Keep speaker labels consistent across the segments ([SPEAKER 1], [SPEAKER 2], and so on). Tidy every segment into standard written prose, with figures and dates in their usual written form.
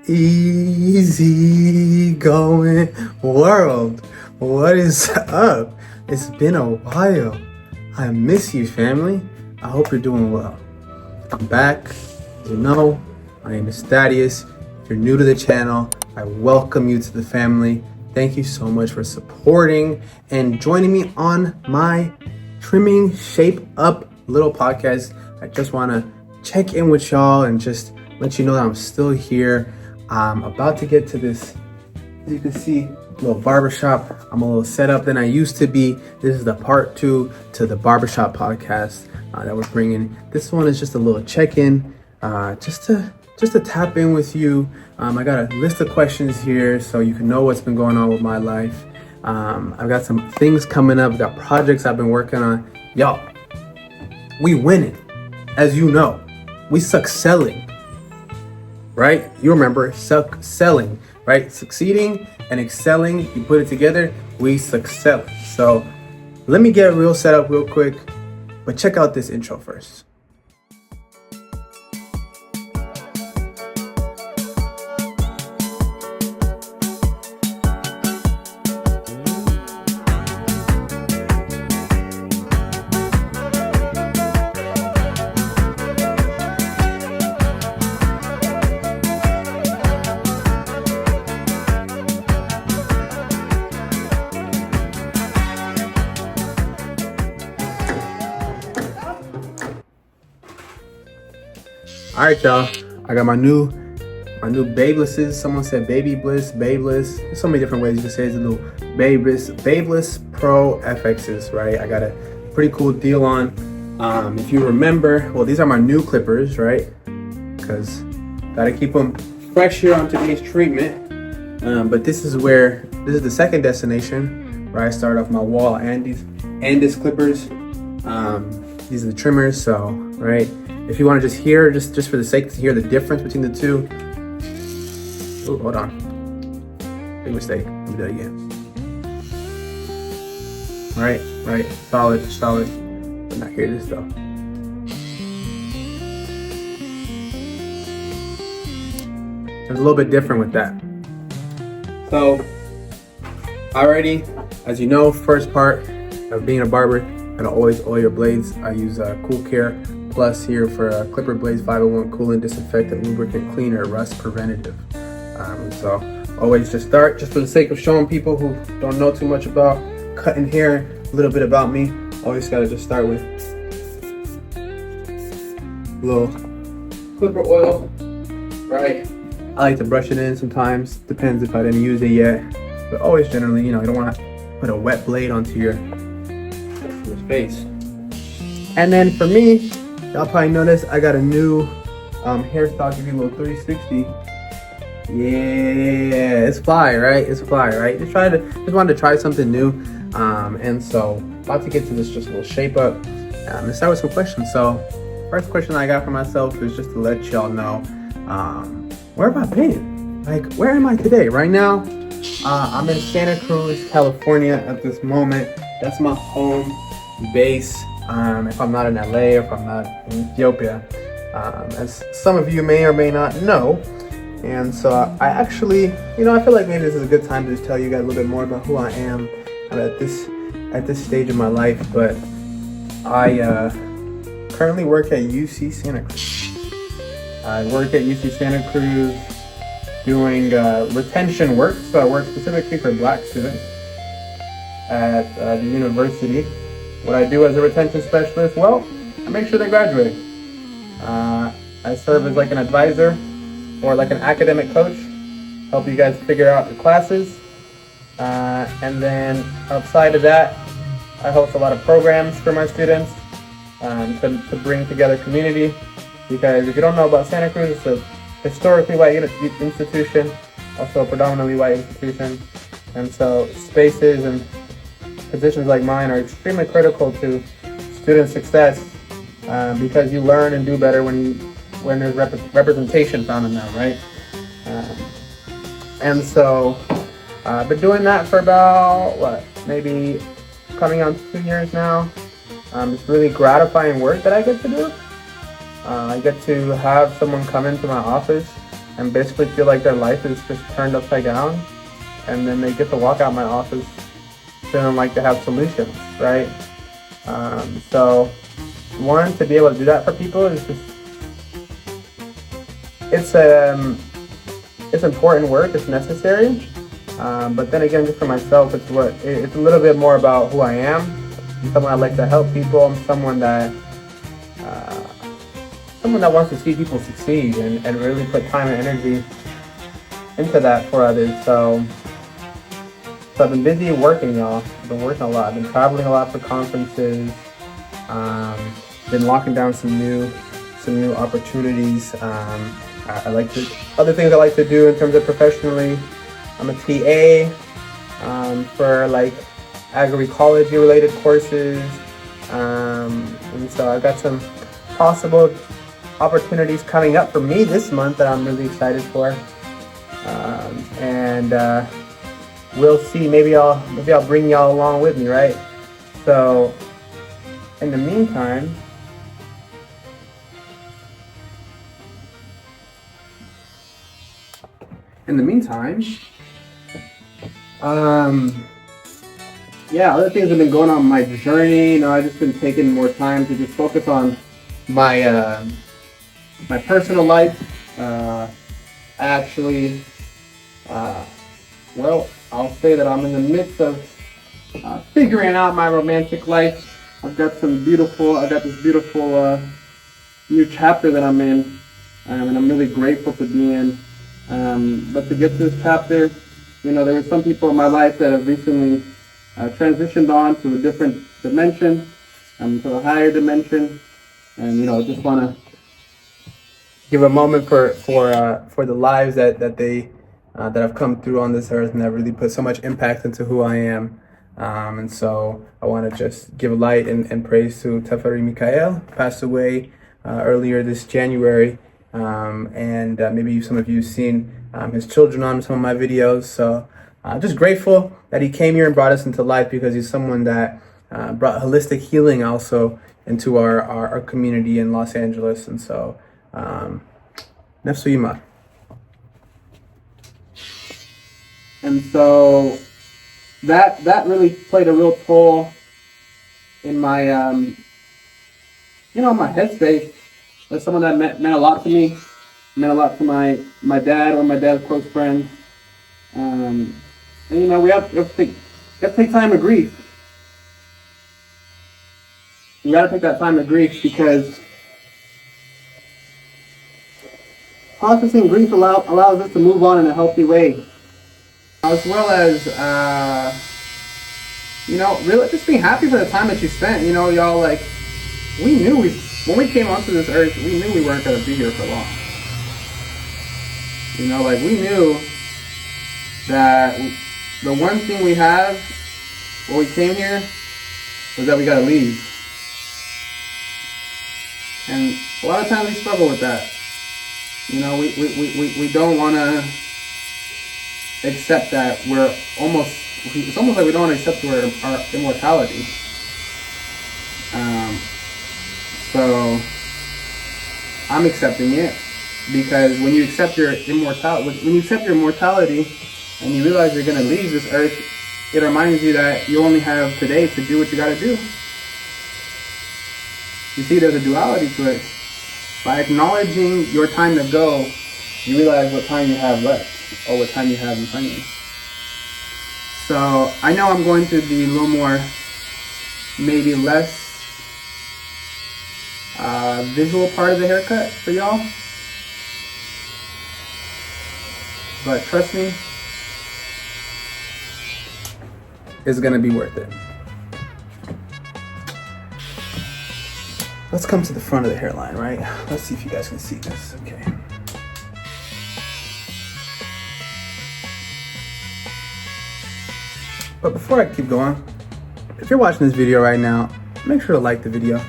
[SPEAKER 1] Easy going world. What is up? It's been a while. I miss you, family. I hope you're doing well. I'm back. As you know, my name is Thaddaeus. If you're new to the channel, I welcome you to the family. Thank you so much for supporting and joining me on my Trimming Shape Up little podcast. I just want to check in with y'all and just let you know that I'm still here. I'm about to get to this, as you can see, little barbershop. I'm a little set up than I used to be. This is the part 2 to the Barbershop podcast that we're bringing. This one is just a little check-in, just to tap in with you. I got a list of questions here so you can know what's been going on with my life. I've got some things coming up. I've got projects I've been working on. Y'all, we winning, as you know. We succelling. Right? You remember selling, right? Succeeding and excelling. You put it together, we succel. So let me get real set up real quick, but check out this intro first. All right, y'all. I got my new Babelesses. Someone said Baby Bliss, Babeless. There's so many different ways you can say it's a little Babeless Pro FXs, right? I got a pretty cool deal on. If you remember, well, these are my new clippers, right? Because gotta keep them fresh here on today's treatment. But this is the second destination where I start off my wall and these clippers. These are the trimmers, so right. If you want to just hear, just for the sake to hear the difference between the two. Oh, hold on. Big mistake. Let me do that again. Right. Solid. But not hear this though. It's a little bit different with that. So, already, as you know, first part of being a barber, gotta always oil your blades. I use Cool Care Plus here for Clipper Blades 501 coolant, disinfectant, lubricant, cleaner, rust preventative. So always just start, just for the sake of showing people who don't know too much about cutting hair, a little bit about me. Always gotta just start with a little clipper oil, right? I like to brush it in sometimes, depends if I didn't use it yet. But always generally, you don't want to put a wet blade onto your face. And then for me, y'all probably noticed I got a new hairstyle, give you a little 360. Yeah, it's fly, right? Just wanted to try something new. And so about to get to this just a little shape up. Let's start with some questions. So first question I got for myself is just to let y'all know, where have I been? Like, where am I today? Right now, I'm in Santa Cruz, California at this moment. That's my home base. If I'm not in LA or if I'm not in Ethiopia, as some of you may or may not know. And so I actually, I feel like maybe this is a good time to just tell you guys a little bit more about who I am at this stage of my life. But I currently work at UC Santa Cruz. I work at UC Santa Cruz doing retention work. So I work specifically for Black students at the university. What I do as a retention specialist, well, I make sure they graduate. I serve as like an advisor or like an academic coach, help you guys figure out the classes. And then outside of that, I host a lot of programs for my students to bring together community. Because if you don't know about Santa Cruz, it's a historically white institution, also a predominantly white institution. And so spaces and positions like mine are extremely critical to student success because you learn and do better when there's representation found in them, right? And so I've been doing that for about, maybe coming on 2 years now. It's really gratifying work that I get to do. I get to have someone come into my office and basically feel like their life is just turned upside down, and then they get to walk out my office feeling like they have solutions, right? So one, to be able to do that for people is just, it's important work, it's necessary. But then again, just for myself, it's a little bit more about who I am. I'm someone that likes to help people. I'm someone that wants to see people succeed and really put time and energy into that for others. So I've been busy working, y'all. I've been working a lot. I've been traveling a lot for conferences. Been locking down some new opportunities. Other things I like to do in terms of professionally. I'm a TA for like agroecology related courses, and so I've got some possible opportunities coming up for me this month that I'm really excited for, and we'll see. Maybe I'll bring y'all along with me, right? So in the meantime, other things have been going on in my journey. I've just been taking more time to just focus on my my personal life. I'll say that I'm in the midst of figuring out my romantic life. I've got this beautiful new chapter that I'm in, and I'm really grateful to be in. But to get to this chapter, there were some people in my life that have recently transitioned on to a different dimension, to a higher dimension, and I just want to give a moment for the lives that have come through on this earth and that really put so much impact into who I am. And so I want to just give light and praise to Teferi Michael, who passed away earlier this January. And maybe some of you have seen his children on some of my videos. So just grateful that he came here and brought us into life, because he's someone that brought holistic healing also into our community in Los Angeles. And so Nefsuyima. And so that really played a real toll in my my headspace. As someone that meant a lot to me, meant a lot to my dad or my dad's close friends. And we have to take time to grieve. You got to take that time to grieve, because processing grief allows us to move on in a healthy way, as well as really just being happy for the time that you spent. Y'all, like, when we came onto this earth, we knew we weren't going to be here for long. We knew that the one thing we have when we came here was that we got to leave. And a lot of times we struggle with that. We don't want to accept that it's almost like we don't want to accept our immortality. So I'm accepting it, because when you accept your immortality and you realize you're going to leave this earth, it reminds you that you only have today to do what you got to do. You see, there's a duality to it. By acknowledging your time to go, you realize what time you have left, or what time you have in front of you. So I know I'm going to be a little more, maybe less visual part of the haircut for y'all, but trust me, it's gonna be worth it. Let's come to the front of the hairline, right? Let's see if you guys can see this. Okay. But before I keep going, if you're watching this video right now, make sure to like the video.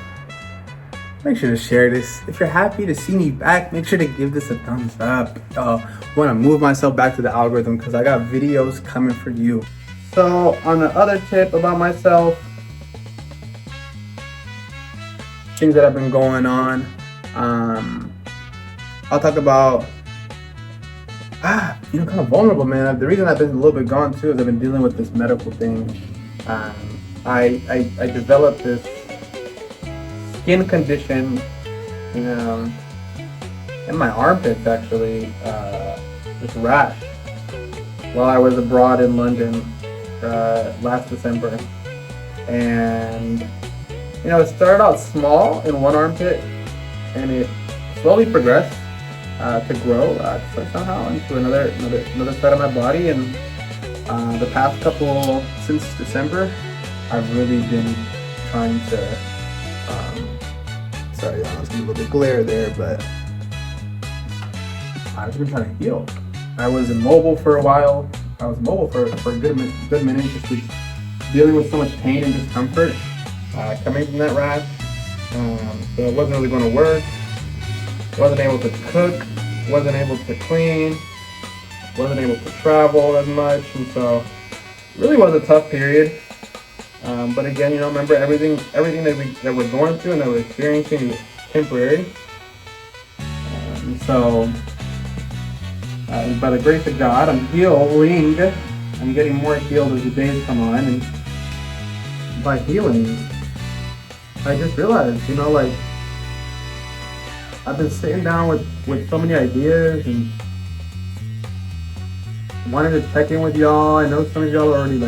[SPEAKER 1] Make sure to share this. If you're happy to see me back, make sure to give this a thumbs up. I want to move myself back to the algorithm, because I got videos coming for you. So on the other tip about myself, things that have been going on, I'll talk about kind of vulnerable, man. The reason I've been a little bit gone too is I've been dealing with this medical thing. I developed this skin condition, in my armpits actually, this rash, while I was abroad in London last December. And it started out small in one armpit, and it slowly progressed to grow somehow into another side of my body. And the past couple, since December, I've really been trying to sorry, there's a little bit of glare there, but I've been trying to heal. I was immobile for a while. I was mobile for a good minute, just dealing with so much pain and discomfort coming from that rash. So it wasn't really going to work. Wasn't able to cook. Wasn't able to clean. Wasn't able to travel as much, and so it really was a tough period. But again, remember everything that we're going through and that we're experiencing is temporary. So by the grace of God, I'm healing. I'm getting more healed as the days come on, and by healing, I just realized, I've been sitting down with so many ideas and wanted to check in with y'all. I know some of y'all already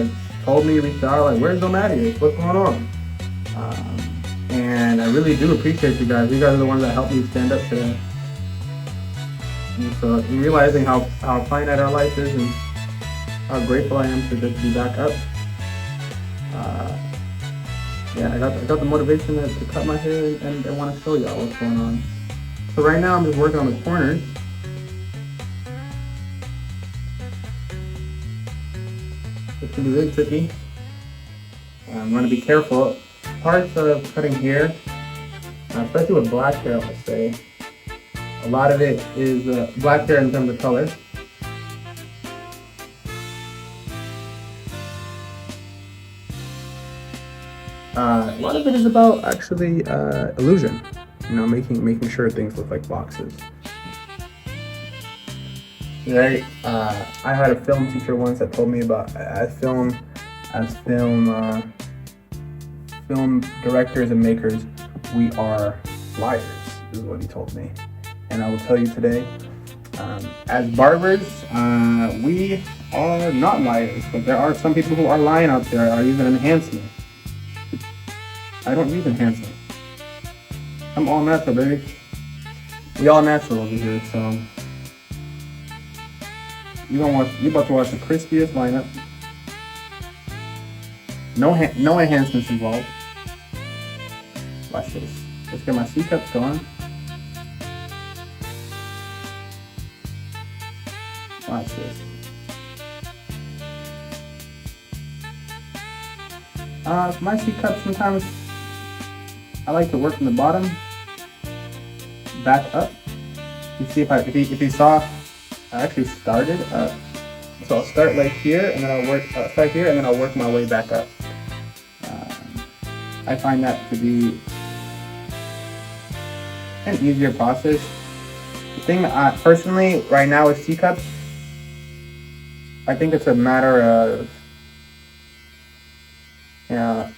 [SPEAKER 1] told me, reached out, where's NOMADAEUS? What's going on? And I really do appreciate you guys. You guys are the ones that helped me stand up today. And so in realizing how finite our life is and how grateful I am to just be back up. I got the motivation to cut my hair and I want to show y'all what's going on. So right now I'm just working on the corners. It's going to be really tricky. I'm going to be careful. Parts of cutting hair, especially with black hair, I would say, a lot of it is black hair in terms of color. A lot of it is about actually illusion. Making sure things look like boxes. Right? I had a film teacher once that told me about as film directors and makers, we are liars, is what he told me. And I will tell you today, as barbers, we are not liars, but there are some people who are lying out there, are using enhancement. I don't use enhancement. I'm all natural, baby. We all natural over here, so you about to watch the crispiest lineup. No enhancements involved. Watch this. Let's get my C-cups going. Watch this. My C-cups sometimes I like to work from the bottom back up. You see if you saw, I actually started up. So I'll start here, and then I'll start here, and then I'll work my way back up. I find that to be an easier process. The thing personally right now with C-cups, I think it's a matter of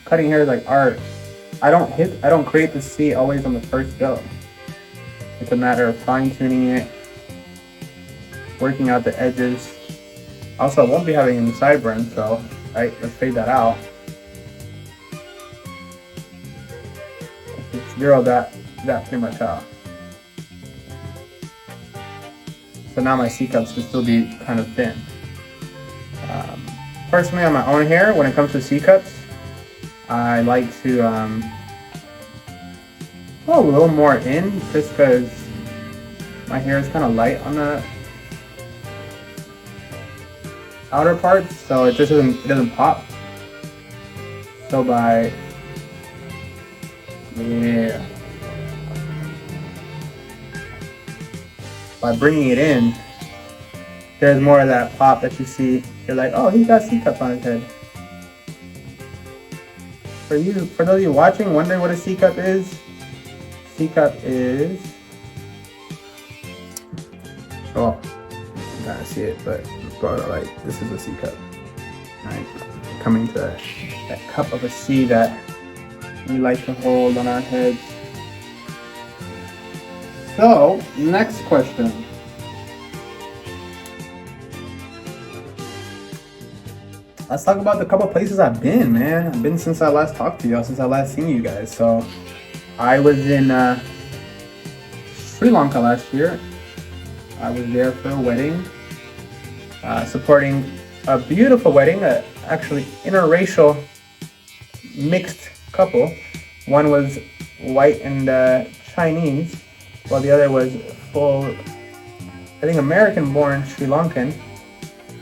[SPEAKER 1] cutting hair is like art. I don't create the C always on the first go. It's a matter of fine-tuning it, working out the edges. Also, I won't be having any sideburns, so let's fade that out. Let's zero that pretty much out. So now my C-cups can still be kind of thin. Personally, on my own hair, when it comes to C-cups, I like to go a little more in, just because my hair is kind of light on the outer parts, so it doesn't pop. So by bringing it in, there's more of that pop that you see. You're like, oh, he's got C-cups on his head. For those of you watching, wondering what a C-cup is, C-cup is, kind of see it, but like this is a C cup. Right, coming to that cup of a C that we like to hold on our heads. So, next question. Let's talk about the couple places I've been, man. I've been since I last talked to y'all, since I last seen you guys. So, I was in Sri Lanka last year. I was there for a wedding, supporting a beautiful wedding, actually interracial mixed couple. One was white and Chinese, while the other was full, I think, American-born Sri Lankan.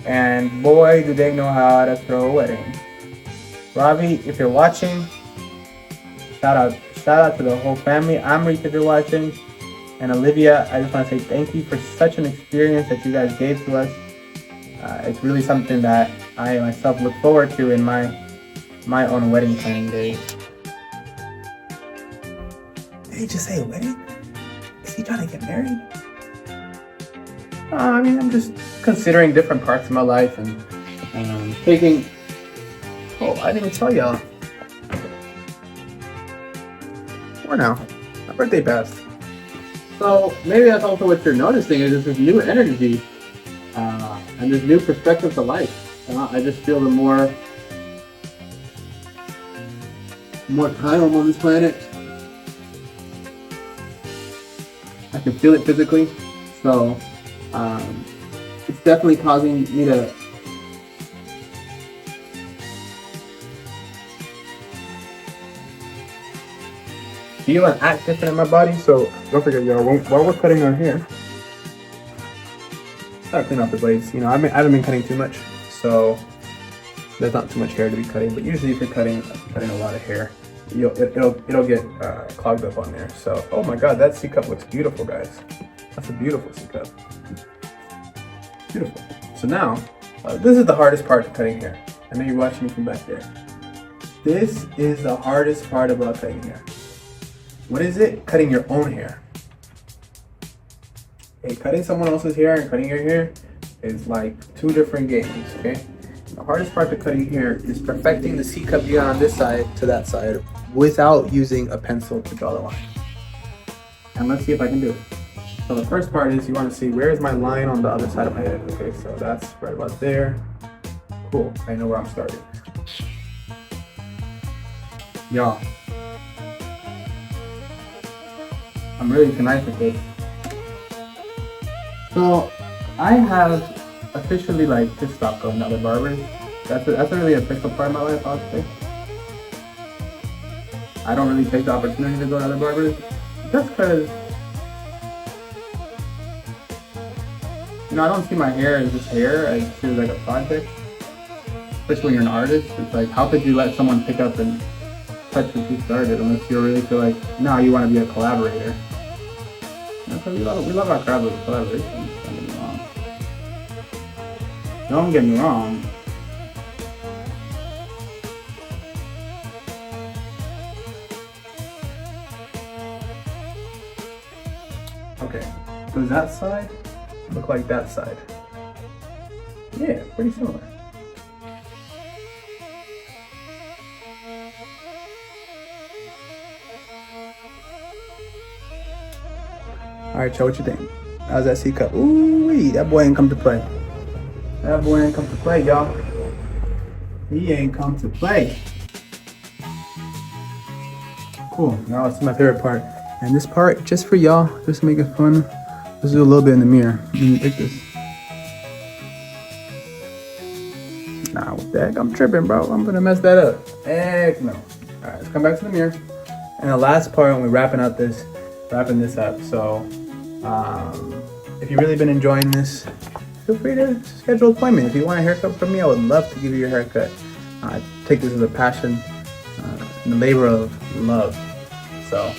[SPEAKER 1] And boy, do they know how to throw a wedding. Ravi, if you're watching, shout out to the whole family. Amrit, if you're watching, and Olivia, I just want to say thank you for such an experience that you guys gave to us. It's really something that I myself look forward to in my own wedding planning days. Did he just say a wedding? Is he trying to get married? I mean, I'm just considering different parts of my life and taking... Oh, I didn't even tell y'all. Or now. My birthday passed. So maybe that's also what you're noticing is this new energy and this new perspective to life. I just feel the more time I'm on this planet, I can feel it physically. So it's definitely causing me to feel and act different in my body. So don't forget, y'all, while we're cutting our hair, gotta clean off the blades. You know, I haven't been cutting too much, so there's not too much hair to be cutting. But usually, if you're cutting a lot of hair, it'll get clogged up on there. So, oh my God, that C cup looks beautiful, guys. That's a beautiful C cup. Beautiful. So now, this is the hardest part of cutting hair. I know you're watching me from back there. This is the hardest part about cutting hair. What is it? Cutting your own hair. Okay, cutting someone else's hair and cutting your hair is like two different games, okay? The hardest part to cutting hair is perfecting the C cup you got on this side to that side without using a pencil to draw the line. And let's see if I can do it. So the first part is you want to see where is my line on the other side of my head. Okay, so that's right about there. Cool, I know where I'm starting. Y'all, I'm really conniving with this. So I have officially just stopped going to other barbers. That's a really official part of my life, I would say. I don't really take the opportunity to go to other barbers just because, you know, I don't see my hair as just hair. I see it like a project. Especially when you're an artist, it's like, how could you let someone pick up and touch what you started unless you really feel like, no, you want to be a collaborator. So we love our collaborations. Don't get me wrong. Okay, does that side look like that side? Yeah, pretty similar. Alright, y'all, what you think? How's that C cup? Ooh, that boy ain't come to play. That boy ain't come to play, y'all. He ain't come to play. Cool, now let's do my favorite part. And this part, just for y'all, just to make it fun, let's do a little bit in the mirror. Take this. Nah, what the heck? I'm tripping, bro. I'm gonna mess that up. Heck no. Alright, let's come back to the mirror. And the last part, when we're wrapping this up. So, if you've really been enjoying this, feel free to schedule an appointment. If you want a haircut from me, I would love to give you your haircut. I take this as a passion and a labor of love. So,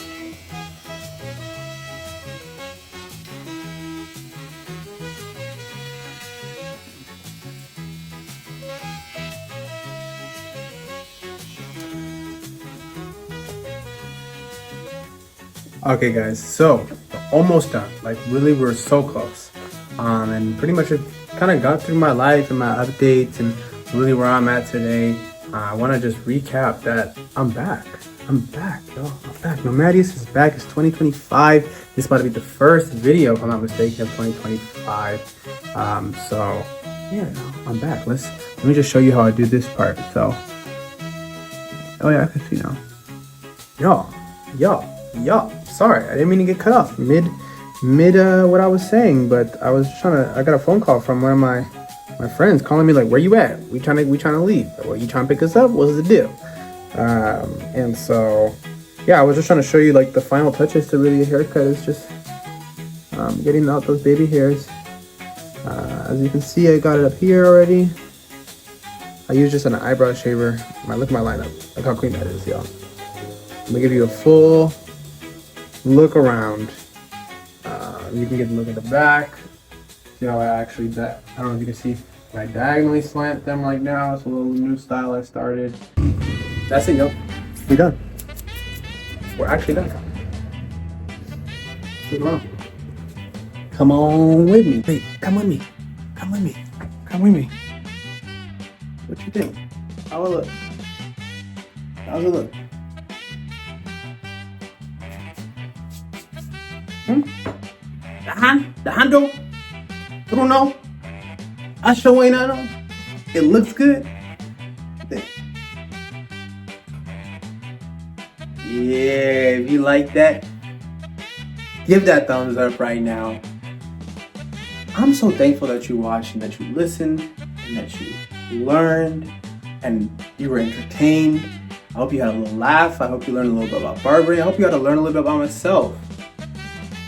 [SPEAKER 1] okay guys, so almost done. Like really, we're so close. and pretty much kind of got through my life and my updates and really where I'm at today. I want to just recap that I'm back. I'm back, y'all. I'm back. NOMADAEUS is back. It's 2025. This is about to be the first video, if I'm not mistaken, of 2025. So yeah, I'm back. Let me just show you how I do this part. So, oh yeah, I can see now. Y'all. Sorry, I didn't mean to get cut off mid what I was saying, but I got a phone call from one of my friends calling me like, where you at? We trying to leave. Well, you trying to pick us up? What's the deal? And so, yeah, I was just trying to show you like the final touches to really a haircut is just getting out those baby hairs. As you can see, I got it up here already. I use just an eyebrow shaver. Look at my lineup. Look how clean that is, y'all. I'm gonna give you a full look around. You can get a look at the back. See how I don't know if you can see, I diagonally slant them like now. It's a little new style I started. That's it, yo. We're done. We're actually done. Come on with me. Wait, come with me. What you think? How's it look? The handle? I don't know. I sure ain't I know. It looks good. Yeah, if you like that, give that thumbs up right now. I'm so thankful that you watched and that you listened and that you learned and you were entertained. I hope you had a little laugh. I hope you learned a little bit about barbering. I hope you got to learn a little bit about myself.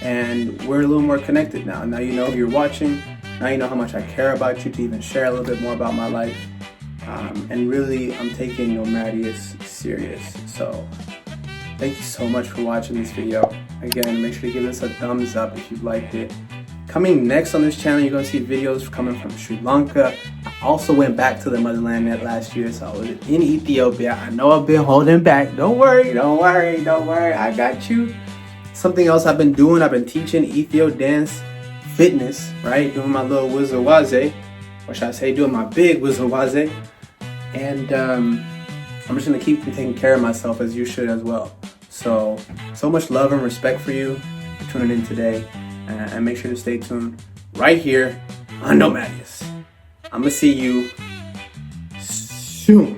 [SPEAKER 1] And we're a little more connected now. Now you know if you're watching. Now you know how much I care about you to even share a little bit more about my life. And really, I'm taking NOMADAEUS serious. So thank you so much for watching this video. Again, make sure to give this a thumbs up if you liked it. Coming next on this channel, you're going to see videos coming from Sri Lanka. I also went back to the motherland net last year, so I was in Ethiopia. I know I've been holding back. Don't worry. I got you. Something else I've been doing, I've been teaching Ethio dance fitness, right? Doing my little wizawaze, or should I say doing my big wizawaze. And I'm just going to keep taking care of myself as you should as well. So much love and respect for you for tuning in today. And make sure to stay tuned right here on NOMADAEUS. I'm going to see you soon.